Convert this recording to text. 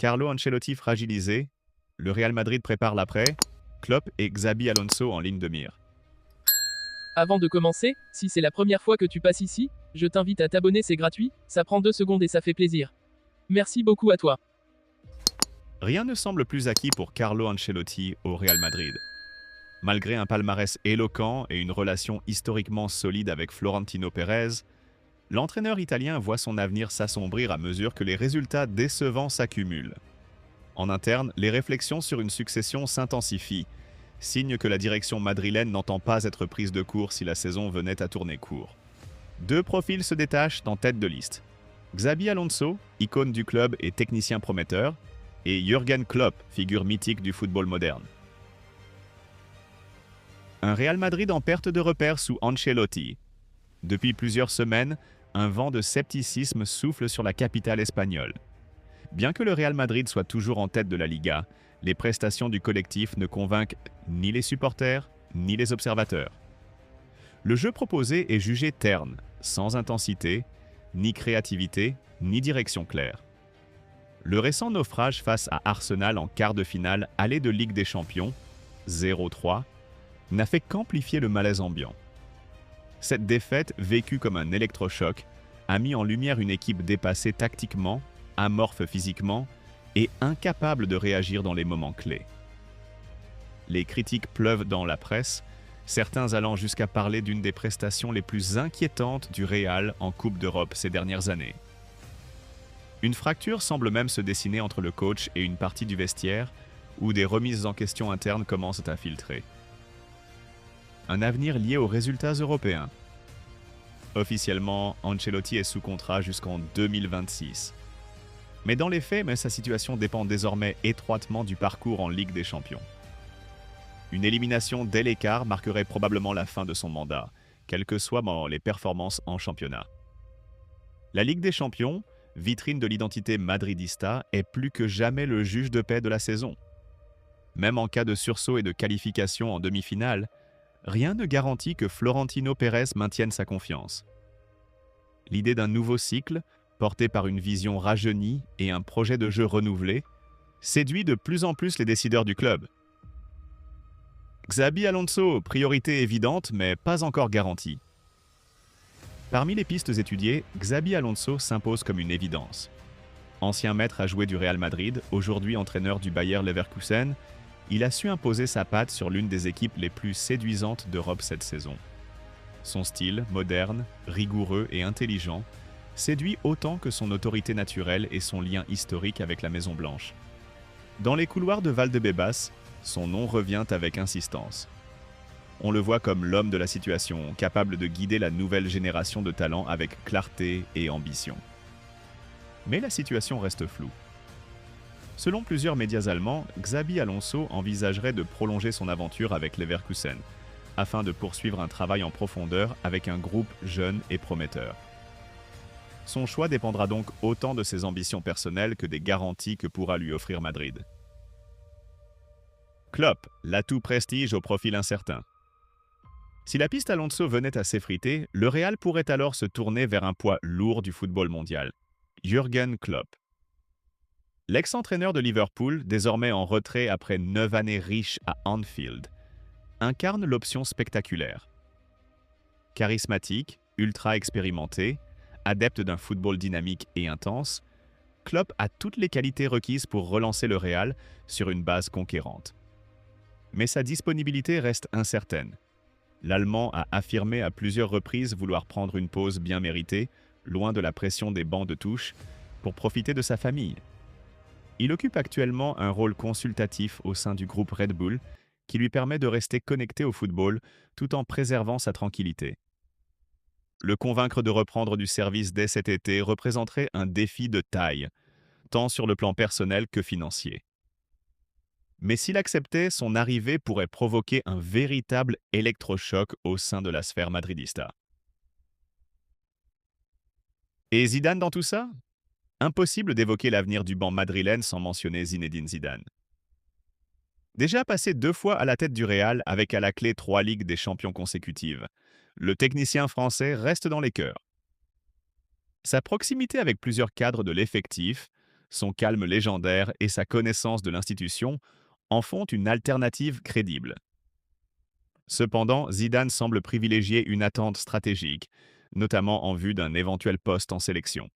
Carlo Ancelotti fragilisé, le Real Madrid prépare l'après, Klopp et Xabi Alonso en ligne de mire. Avant de commencer, si c'est la première fois que tu passes ici, je t'invite à t'abonner, c'est gratuit, ça prend 2 secondes et ça fait plaisir. Merci beaucoup à toi. Rien ne semble plus acquis pour Carlo Ancelotti au Real Madrid. Malgré un palmarès éloquent et une relation historiquement solide avec Florentino Pérez, l'entraîneur italien voit son avenir s'assombrir à mesure que les résultats décevants s'accumulent. En interne, les réflexions sur une succession s'intensifient, signe que la direction madrilène n'entend pas être prise de court si la saison venait à tourner court. Deux profils se détachent en tête de liste. Xabi Alonso, icône du club et technicien prometteur, et Jürgen Klopp, figure mythique du football moderne. Un Real Madrid en perte de repères sous Ancelotti. Depuis plusieurs semaines, un vent de scepticisme souffle sur la capitale espagnole. Bien que le Real Madrid soit toujours en tête de la Liga, les prestations du collectif ne convainquent ni les supporters, ni les observateurs. Le jeu proposé est jugé terne, sans intensité, ni créativité, ni direction claire. Le récent naufrage face à Arsenal en quart de finale aller de Ligue des Champions, 0-3, n'a fait qu'amplifier le malaise ambiant. Cette défaite, vécue comme un électrochoc, a mis en lumière une équipe dépassée tactiquement, amorphe physiquement et incapable de réagir dans les moments clés. Les critiques pleuvent dans la presse, certains allant jusqu'à parler d'une des prestations les plus inquiétantes du Real en Coupe d'Europe ces dernières années. Une fracture semble même se dessiner entre le coach et une partie du vestiaire, où des remises en question internes commencent à filtrer. Un avenir lié aux résultats européens. Officiellement, Ancelotti est sous contrat jusqu'en 2026. Mais dans les faits, sa situation dépend désormais étroitement du parcours en Ligue des Champions. Une élimination dès l'écart marquerait probablement la fin de son mandat, quelles que soient les performances en championnat. La Ligue des Champions, vitrine de l'identité madridista, est plus que jamais le juge de paix de la saison. Même en cas de sursaut et de qualification en demi-finale, rien ne garantit que Florentino Pérez maintienne sa confiance. L'idée d'un nouveau cycle, porté par une vision rajeunie et un projet de jeu renouvelé, séduit de plus en plus les décideurs du club. Xabi Alonso, priorité évidente mais pas encore garantie. Parmi les pistes étudiées, Xabi Alonso s'impose comme une évidence. Ancien maître à jouer du Real Madrid, aujourd'hui entraîneur du Bayer Leverkusen, il a su imposer sa patte sur l'une des équipes les plus séduisantes d'Europe cette saison. Son style, moderne, rigoureux et intelligent, séduit autant que son autorité naturelle et son lien historique avec la Maison-Blanche. Dans les couloirs de Valdebebas, son nom revient avec insistance. On le voit comme l'homme de la situation, capable de guider la nouvelle génération de talents avec clarté et ambition. Mais la situation reste floue. Selon plusieurs médias allemands, Xabi Alonso envisagerait de prolonger son aventure avec Leverkusen, afin de poursuivre un travail en profondeur avec un groupe jeune et prometteur. Son choix dépendra donc autant de ses ambitions personnelles que des garanties que pourra lui offrir Madrid. Klopp, l'atout prestige au profil incertain. Si la piste Alonso venait à s'effriter, le Real pourrait alors se tourner vers un poids lourd du football mondial, Jürgen Klopp. L'ex-entraîneur de Liverpool, désormais en retrait après 9 années riches à Anfield, incarne l'option spectaculaire. Charismatique, ultra expérimenté, adepte d'un football dynamique et intense, Klopp a toutes les qualités requises pour relancer le Real sur une base conquérante. Mais sa disponibilité reste incertaine. L'Allemand a affirmé à plusieurs reprises vouloir prendre une pause bien méritée, loin de la pression des bancs de touche, pour profiter de sa famille. Il occupe actuellement un rôle consultatif au sein du groupe Red Bull, qui lui permet de rester connecté au football tout en préservant sa tranquillité. Le convaincre de reprendre du service dès cet été représenterait un défi de taille, tant sur le plan personnel que financier. Mais s'il acceptait, son arrivée pourrait provoquer un véritable électrochoc au sein de la sphère madridista. Et Zidane dans tout ça? Impossible d'évoquer l'avenir du banc madrilène sans mentionner Zinedine Zidane. Déjà passé 2 fois à la tête du Real avec à la clé 3 Ligues des Champions consécutives, le technicien français reste dans les cœurs. Sa proximité avec plusieurs cadres de l'effectif, Son calme légendaire et sa connaissance de l'institution en font une alternative crédible. Cependant, Zidane semble privilégier une attente stratégique, notamment en vue d'un éventuel poste en sélection.